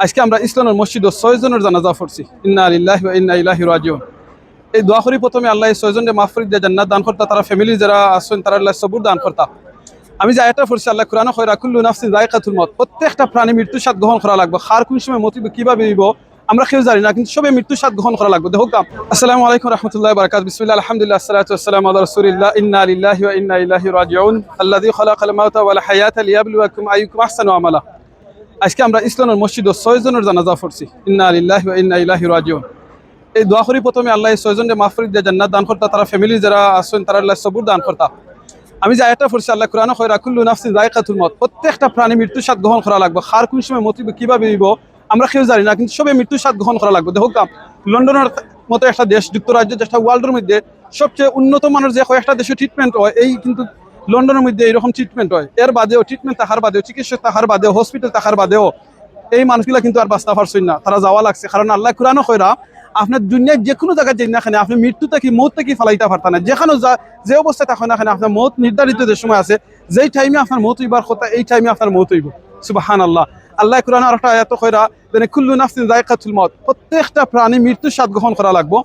আজকে আমরা ইসলামের মসজিদ ও 6 জনের জানাজা পড়ছি। ইন্না লিল্লাহি ওয়া ইন্না ইলাইহি রাজিউন। এই দোয়া করি প্রথমে আল্লাহ এই 6 জনকে মাফ করে দিয়ে জান্নাত দান করতা, তারা ফ্যামিলি যারা আছেন তারা আল্লাহ সবুর দান করতা। আমি যে আয়াতটা পড়ছি আল্লাহ কোরআনে কইরা কুল্লু নাফসিন যায়কাতুল মউত, প্রত্যেকটা প্রাণী মৃত্যুর স্বাদ গ্রহণ করা লাগবে। কার কোন সময় মতিব কিভাবে হইব আমরা কেউ জানি না, কিন্তু সবে মৃত্যুর স্বাদ গ্রহণ করা লাগবে। দেখো আসসালামু আলাইকুম রাহমাতুল্লাহি ওয়া বারাকাতুহু। বিসমিল্লাহ আলহামদুলিল্লাহ আসসালাতু ওয়াসসালামু আলা রাসূলিল্লাহ। ইন্না লিল্লাহি ওয়া ইন্না ইলাইহি রাজিউন। আল্লাযী খালাকাল মাউতা ওয়াল হায়াতা লিয়াবলুয়াকুম আইয়ুকুম আহসানু আমালা। আজকে আমরা ইসলামের মসজিদ ও 6 জনের জানাজা পড়ছি। ইন্না লিল্লাহি ওয়া ইন্না ইলাইহি রাজিউন। এই দোয়া করি প্রথমে আল্লাহ এই 6 জনকে মাফ করে দিয়ে জান্নাত দান করতা, তারা ফ্যামিলি যারা আছেন তারা আল্লাহ সবুর দান করতা। আমি যে আয়াতটা পড়ছি আল্লাহ কোরআনে কইরা কুল্লু নাফসিন যায়কাতুল মউত, প্রত্যেকটা প্রাণী মৃত্যুর স্বাদ গ্রহণ করা লাগবে। কার কোন সময় মতিব কিভাবে হইব আমরা কেউ জানি না, কিন্তু সবে মৃত্যুর স্বাদ গ্রহণ করা লাগবে। দেখো লন্ডনের মতো একটা দেশ, যুক্তরাজ্য যেটা ওয়ার্ল্ডের মধ্যে সবচেয়ে উন্নত মানের যে কয়েকটা দেশে ট্রিটমেন্ট হয়, এই কিন্তু লন্ডনের মধ্যে এইরকম ট্রিটমেন্ট হয়। এর বাদেও ট্রিটমেন্ট থাকার বাদেও, চিকিৎসক থাকার বাদেও, হসপিটাল থাকার বাদেও এই মানুষগুলা কিন্তু আর বাঁচতে পারছেন না, তারা যাওয়া লাগছে। কারণ আল্লাহ কোরআনে কইরা আপনার দুনিয়ায় যে কোনো জায়গায় যাই না কেন আপনি মৃত্যু থেকে মৌত থেকে ফালাইতে পারতেন না। যেখানে যে অবস্থায় থাকেন না কেন আপনার মৌত নির্ধারিত যে সময় আছে, যেই টাইমে আপনার মৌত হইবার কথা এই টাইমে আপনার মৌত হইব। সুবহানাল্লাহ। আল্লাহ কোরআনে আরেকটা আয়াত কইরা মানে কুল্লু নাফসিন যায়কাতুল মউত, প্রত্যেকটা প্রাণী মৃত্যুর স্বাদ গ্রহণ করা লাগবে।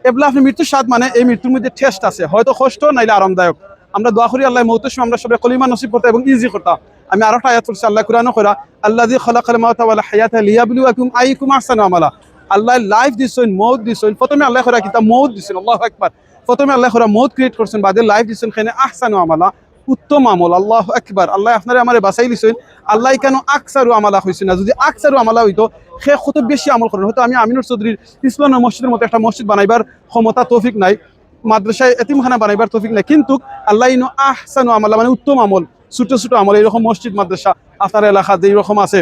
এবলা আপনি মৃত্যুর স্বাদ মানে এই মৃত্যুর মধ্যে টেস্ট আছে, হয়তো কষ্ট নাইলে আরামদায়ক। আমরা দোয়া করি আল্লাহ মৌতের সময় আমরা সবাই কলিমা নসিব করতে এবং ইজি করতাম। আমি আরেকটা আয়াত পড়ছি আল্লাহ কোরআনে কইরা আল্লাযী খালাকাল মাউতা ওয়াল হায়াতা লিয়াবলুয়াকুম আইয়ুকুম আহসানু আমালা। আল্লাহ লাইফ দিছেন, মৌত দিছেন। প্রথমে আল্লাহ কইরা কিতা মৌত দিছেন, আল্লাহু আকবার। প্রথমে আল্লাহ কইরা মৌত ক্রিয়েট করছেন, বাদে লাইফ দিছেন খানে আহসানু আমালা, উত্তম আমল। আল্লাহু আকবার। আল্লাহ আপনারে আমারে বাঁচাই দিছেন। আল্লাহ কেন আকসারু আমালা হইছে না? যদি আকসারু আমালা হইতো সে কত বেশি আমল করেন। হয়তো আমি আমিনুর চৌধুরীর ইসলামের মসজিদের মতো একটা মসজিদ বানাইবার ক্ষমতা তৌফিক নাই, মাদ্রাসায় এতিমখানা বানাইবার তৌফিক নাই, কিন্তু আল্লাহ ইনো আহসানু আমালা মানে উত্তম আমল, ছোট ছোট আমল, এইরকম মসজিদ মাদ্রাসা আপনার এলাকা যেই রকম আছে,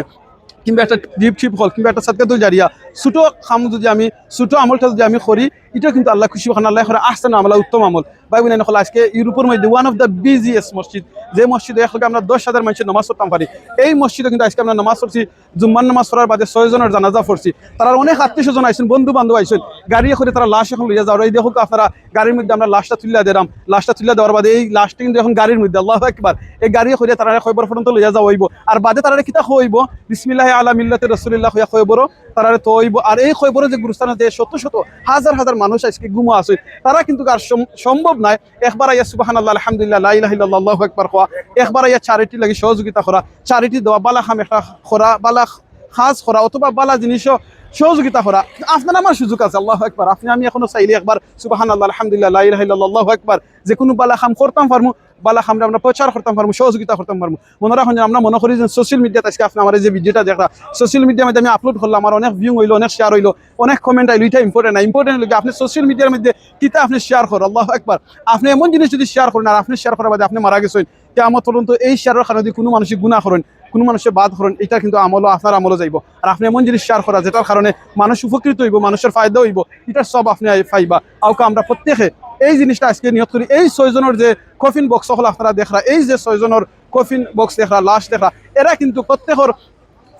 কিংবা একটা ডিপ টিপ হল, কিংবা একটা সাদকাতুল জারিয়া, ছোট কাম যদি আমি ছোট আমলটা যদি আমি করি, এটা কিন্তু আল্লাহ খুশি হন। আল্লাহ করে আহসানু আমালা উত্তম আমল। ভাই বোন হল আজকে ইউরোপের মধ্যে ওয়ান অফ দ্য বিজিয়েস্ট মসজিদ, যে মসজিদে একলগে আমরা 10,000 মানুষের নামাজ পড়তাম পারি, এই মসজিদে কিন্তু আজকে আমরা নামাজ পড়ছি। জুম্মার নামাজ পড়ার বাদে 6 জনের জানাজা পড়ছি। তারা অনেক আত্মীয় স্বজন আইসেন, বন্ধু বান্ধব আইসেন, গাড়ি করে তারা লাশ এখন লইয়া যাওয়ার। এই দেখুক আপনারা গাড়ির মধ্যে আমরা লাশটা তুলিয়া দিলাম, লাশটা তুলিয়া দেওয়ার বাদে এই লাশটা কিন্তু এখন গাড়ির মধ্যে, আল্লাহু আকবার, এই গাড়ি করে তারা খবর পর্যন্ত লইয়া যাওয়া হইব। আর বাদে তারা কিতা হইব বিসমিল্লাহি আলা মিল্লাতি রাসূলিল্লাহ হইয়া খবর তারা তো হইব। আর এই খবরে যে গুরুস্থানে যে শত শত হাজার হাজার মানুষ আজকে ঘুমো আছে, তারা কিন্তু আর সম্ভব নাই একবার আইয়া সুবহানাল্লাহ আলহামদুলিল্লাহ লা ইলাহা ইল্লাল্লাহ আল্লাহু আকবার কোয়া, একবার আইয়া চ্যারিটি লাগি সহযোগিতা করা, চ্যারিটি দেওয়া, বালা খাম একটা করা, বালা খাস করা, অথবা বালা জিনিসও সহযোগিতা করা। আপনার আমার সুযোগ আছে, আল্লাহু আকবার। আপনি আমি এখনো চাইলে একবার সুবহানাল্লাহ আলহামদুলিল্লাহ লা ইলাহা ইল্লাল্লাহ আল্লাহু আকবার যে কোনো বালা খাম করতাম পারমু, বালা খামরে আমরা প্রচার করতাম পারমু, সহযোগিতা করতাম পারমু। মনে রাখুন যে আমরা মনে করি যে সোশ্যাল মিডিয়াতে আজকে আপনি আমার যে ভিডিওটা দেখা সোশ্যাল মিডিয়ার মধ্যে আমি আপলোড করলাম, আমার অনেক ভিউ হইলো, অনেক শেয়ার হইলো, অনেক কমেন্ট আইলো, এটা ইম্পর্টেন্ট না। ইম্পর্টেন্ট হলো আপনি সোশ্যাল মিডিয়ার মধ্যে কিতা আপনি শেয়ার করেন। আল্লাহু আকবার। আপনি এমন জিনিস যদি শেয়ার করেন আর আপনি শেয়ার করার বাদে আপনি মারা গেছেন, কিয়ামত পর্যন্ত এই শেয়ারের কারণে যদি কোনো মানুষের গুনাহ করেন, কোনো মানুষের বাদ করেন, এটা কিন্তু আমলও আপনার আমলও যাইব। আর আপনি এমন জিনিস শেয়ার করা যেটার কারণে মানুষ উপকৃত হইব, মানুষের ফায়দা হইব, এটার সব আপনি পাইবা। আউকা আমরা প্রত্যেকে এই জিনিসটা আজকে নিয়ত করি। এই 6 জনের যে কফিন বক্স হল আপনারা দেখরা, এই যে 6 জনের কফিন বক্স দেখরা, লাশ দেখরা, এরা কিন্তু প্রত্যেকের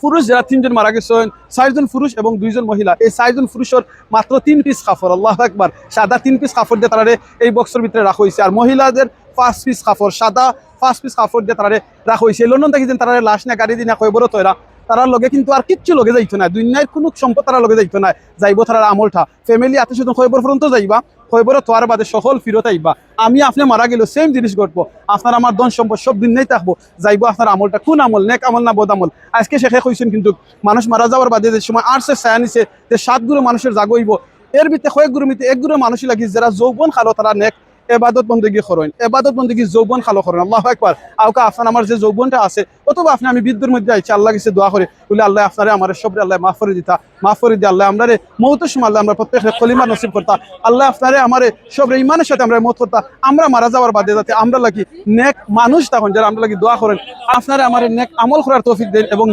পুরুষ যারা 3 জন মারা গেছেন, 4 জন পুরুষ এবং 2 জন মহিলা। এই 4 জন পুরুষের মাত্র 3 পিস কাপড়, আল্লাহু আকবার, সাদা 3 পিস কাপড় দিয়ে তারা এই বক্সের ভিতরে রাখা হয়েছে। আর মহিলাদের 5 পিস কাপড়, সাদা 5 পিস কাপড় দিয়ে তারা রাখা হয়েছে। লন্ডন থেকে তারা লাশ না গাড়ি দিনা কইবরো তৈরা, তারা লগে কিন্তু আর কিচ্ছু লগে যাইতো না, দুনিয়ার কোনো সম্পদ তারা লগে যাইতো না, যাইব তারা আমলটা ফ্যামিলি আত্মীয় স্বজন খবর পর্যন্ত যাইবা, খবরও তোয়ার বাদে সকল ফিরত আইবা। আমি আপনি মারা গেল সেম জিনিস ঘটবো, আপনার আমার ধন সম্পদ সব দিন নেই থাকবো, যাইব আপনার আমলটা কোন আমল, নেক আমল না বদ আমল। আজকে শেখে কইছেন কিন্তু মানুষ মারা যাওয়ার বাদে যে সময় আর্টসের ছায়া নিছে যে 7 গুরু মানুষের জাগ হইব, এর ভিতরে কয়েক গুরু মিতে 1 গুরু মানুষই লাগি যারা যৌবন খালো, তারা নেক এবাদত বন্দেগী করেন, এবাদত বন্দেগী যৌবন খালো করেন। আল্লাহু আকবার। আউকা আপনার আমার যে যৌবনটা আছে, অথবা আপনি আমি বিদ্যুর মধ্যে আইছি, আল্লাহ কাছে দোয়া করে বলে আল্লাহ আপনারে আমার সবরে আল্লাহ মাফ করে দিতা, মাফ করে দিয়ে আল্লাহ আমরা মৌতের সময় আল্লাহ আমরা প্রত্যেকের কলিমা নসিব করতা, আল্লাহ আপনারে আমার সবরে ইমানের সাথে আমরা মত করতা, আমরা মারা যাওয়ার বাদে যাতে আমরা লাগি নেক মানুষ তখন যারা আমরা লাগি দোয়া করেন, আপনারে আমার নেক আমল করার তৌফিক দেন এবং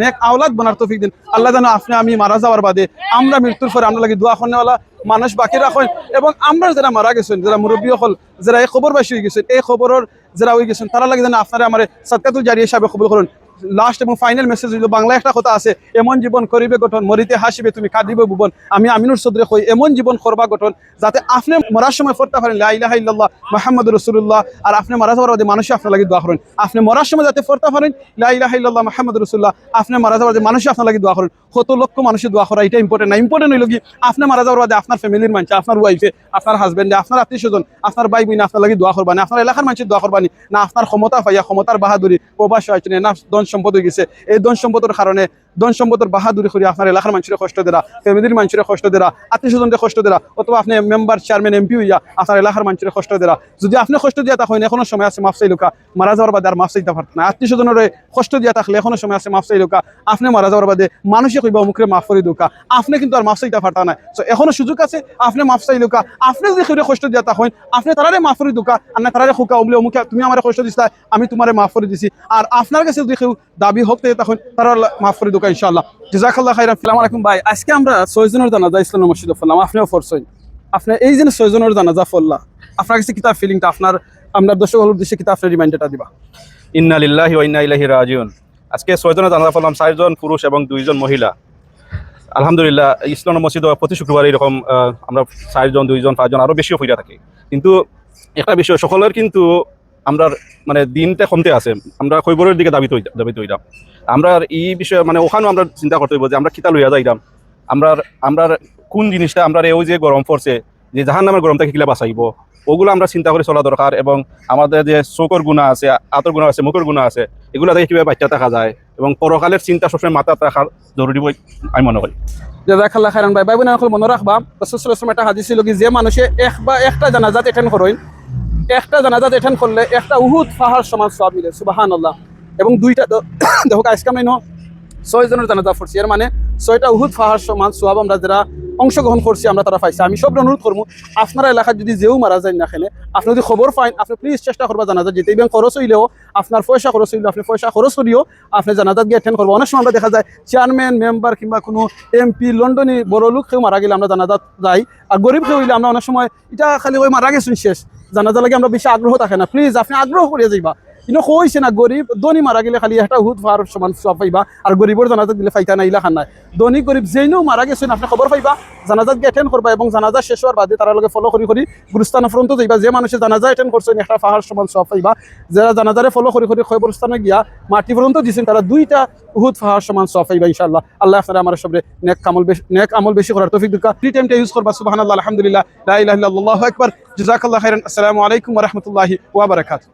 নেক আওলাদ বানার তৌফিক দেন। আল্লাহ যেন আপনি আমি মারা যাওয়ার বাদে আমরা মৃত্যুর পরে আমরা লাগি দোয়া করেনওয়ালা মানুষ বাকি রাখেন, এবং আমরা যারা মারা গেছেন, যারা মুরব্বী হল, যারা এই খবরবাসী হয়ে গেছেন, এই খবরের যারা হয়ে গেছেন, তারা লাগে যেন আপনারা আমার সাদকাতুল জারিয়া হিসাবে কবুল করেন। লাস্ট এবং ফাইনাল মেসেজ হইল বাংলা একটা কথা আছে, এমন জীবন করিবে গঠন মরিতে হাসিবে তুমি কাঁদিবে ভুবন। আমি আমিনুর চৌধুরী কই এমন জীবন করবা গঠন যাতে আপনি মরার সময় পড়তে পারেন লা ইলাহা ইল্লাল্লাহ মুহাম্মাদুর রাসূলুল্লাহ, আর আপনি মারা যাওয়ার আগে মানুষ আপনার লাগি দোয়া করেন। আপনি মরার সময় যাতে পড়তে পারেন লা ইলাহা ইল্লাল্লাহ মুহাম্মাদুর রাসূলুল্লাহ, আপনি মারা যাওয়ার আগে মানুষ আপনার লাগি দোয়া করেন। কত লক্ষ মানুষের দোয়া করা এটা ইম্পর্টেন্ট না, ইম্পর্টেন্ট হইল কি আপনি মারা যাওয়ার আগে আপনার ফ্যামিলির মানুষ, আপনার ওয়াইফে, আপনার হাজবেন্ডে, আপনার আত্মীয় স্বজন, আপনার ভাই বোন আপনার লাগি দোয়া করবানি, আপনার এলাকার মানুষের দোয়া করবানি না, আপনার ক্ষমতা পাইয়া ক্ষমতার বাহাদুরি প্রবাস হয়েছে না ধন সম্পদ হয়ে গেছে, এই ধন সম্পদের কারণে ধন সম্পদের বাহাদুরি করি আপনার এলাকার মানুষের কষ্ট দেরা, ফ্যামিলির মানুষের কষ্ট দেরা, আত্মীয় স্বজনদের কষ্ট দেরা, অথবা আপনি মেম্বার চেয়ারম্যান এমপি হইয়া আপনার এলাকার মানুষের কষ্ট দেরা। যদি আপনি কষ্ট দিয়া থাকেন এখনো সময় আছে মাফ চাইলুকা, মারা যাওয়ার বাদে আর মাফ চাইতে পারতেন না। আত্মীয় স্বজনের কষ্ট দিয়া থাকলে এখনো সময় আছে মাফ চাইলুকা, আপনি মারা যাওয়ার বাদে মানুষে কইবা মুখে মাফ করে দুকা, আপনি কিন্তু আর মাফ চাইতে পারতা না। তো এখনো সুযোগ আছে, আপনি মাফ চাইলুকা, আপনি যদি কেউ কষ্ট দিয়া থাকেন আপনি তারারে মাফ করে দুকা, আর না তারারে খুকা অমলে অমুকে তুমি আমার কষ্ট দিছা আমি তোমারে মাফ করে দিছি, আর আপনার কাছে যদি কেউ দাবি হোক তখন তারা মাফ করে দুকা ইনশাআল্লাহ। জাযাকাল্লাহ খাইরান। আসসালামু আলাইকুম ভাই, আজকে আমরা 6 জনের জানাজা ইসলামের মসজিদে পড়লাম, আপনিও পড়ছেন। আপনি এই যে 6 জনের জানাজা পড়লা, আপনার কাছে কিতাব ফিলিংটা আপনার আপনার দর্শকের উদ্দেশ্যে কিতাব আপনার রিমাইন্ডারটা দিবা। ইন্না লিল্লাহি ওয়া ইন্না ইলাইহি রাজিউন। আজকে 6 জনের জানাজা পড়লাম, 4 জন পুরুষ এবং 2 জন মহিলা। আলহামদুলিল্লাহ, ইসলামের মসজিদে প্রতি শুক্রবার এরকম আমরা 4 জন 2 জন 5 জন আরো বেশিও হইয়া থাকি। কিন্তু একটা বিষয় সকলের কিন্তু আমরা মানে দিনটা কমতে আছে, আমরা খৈবরের দিকে দাবি তৈরাম। আমরা এই বিষয়ে মানে ওখানেও আমরা চিন্তা করতে হইব যে আমরা কিতা লইয়া যাইরাম, আমরা কোন জিনিসটা আমরা ওই যে গরম পড়ছে যে জাহান্নামের গরম থেকে কিলা বাঁচাইব ওগুলো আমরা চিন্তা করে চলা দরকার। এবং আমাদের যে চোখের গুণা আছে, আতর গুণা আছে, মুখের গুণা আছে, এগুলো থেকে কীভাবে বাচ্চা থাকা যায় এবং পরকালের চিন্তা সবসময় মাথা রাখার জরুরি বই আমি মনে করি। জাযাকাল্লাহ খাইরান ভাই। ভাই বোন এখন মনে রাখবা রাসূল সাল্লাল্লাহু আলাইহি ওয়াসাল্লাম একটা হাদিস ছিল কি যে মানুষে একটা জানাজাত অ্যাটেন্ড করেন, একটা জানাজাত অ্যাটেন্ড করলে একটা উহুদ পাহাড় সমান সওয়াব মিলে, সুবহানাল্লাহ। এবং দুইটা দেখো আজকে আমি 6 জনের জানাজা পড়ছি, এর মানে 6টা উহুদ পাহাড় সমান সওয়াব আমরা যারা অংশগ্রহণ করছি আমরা তারা পাইছি। আমি সব অনুরোধ করবো আপনার এলাকায় যদি যেও মারা যায় না খেলে আপনি যদি খবর পাইন আপনি প্লিজ চেষ্টা করবা জানাজা যেতে, এবং খরচ হইলেও আপনার পয়সা খরচ হইলেও আপনি পয়সা খরচ করিও আপনি জানাজাত গিয়ে অ্যাটেন্ড করবো। অনেক সময় আমরা দেখা যায় চেয়ারম্যান মেম্বার কিংবা কোনো এমপি লন্ডনে বড় লোক কেউ মারা গেলে আমরা জানাজাত যাই, আর গরিব কেউ হইলে আমরা অনেক সময় এটা খালি ওই মারা গেছেন শেষ, জানাজা লাগে আমরা বেশি আগ্রহ থাকে না। প্লিজ আপনি আগ্রহ করিয়া যাইবা, কিন্তু কইছে না গরিব ধনী মারা গেলে খালি একটা উহুদ পাহাড় সমান সওয়াব পাইবা, আর গরিবের জানাজাত দিলে ফাইতা না, ইলা খান নাই। ধনী গরিব যেইনো মারা গেছেন আপনি খবর পাইবা, জানাজাত গিয়ে অ্যাটেন্ড করবা এবং জানাজা শেষ হওয়ার বাদে তারা লগে ফলো করি গুরুস্থান ফ্রন্ট যাইবা, যে মানুষের জানাজা অ্যাটেন্ড করছেন একটা পাহাড় সমান সওয়াব পাইবা, যারা জানাজারে ফলো করি খবরস্থানে গিয়া মাটি পর্যন্ত দিয়েছেন তারা 2টা উহুদ পাহাড় সমান সওয়াব পাইবা ইনশাআল্লাহ। আল্লাহ আপনারা আমার সবরে নেক আমল বেশি করার তৌফিক দিক। ফ্রি টাইমটা ইউজ করবা। সুবহানাল্লাহ, আলহামদুলিল্লাহ, লা ইলাহা ইল্লাল্লাহু আকবার। জাযাকাল্লাহ খাইরান। আসসালামু আলাইকুম ওয়া রাহমাতুল্লাহি ওয়া বারাকাতুহু।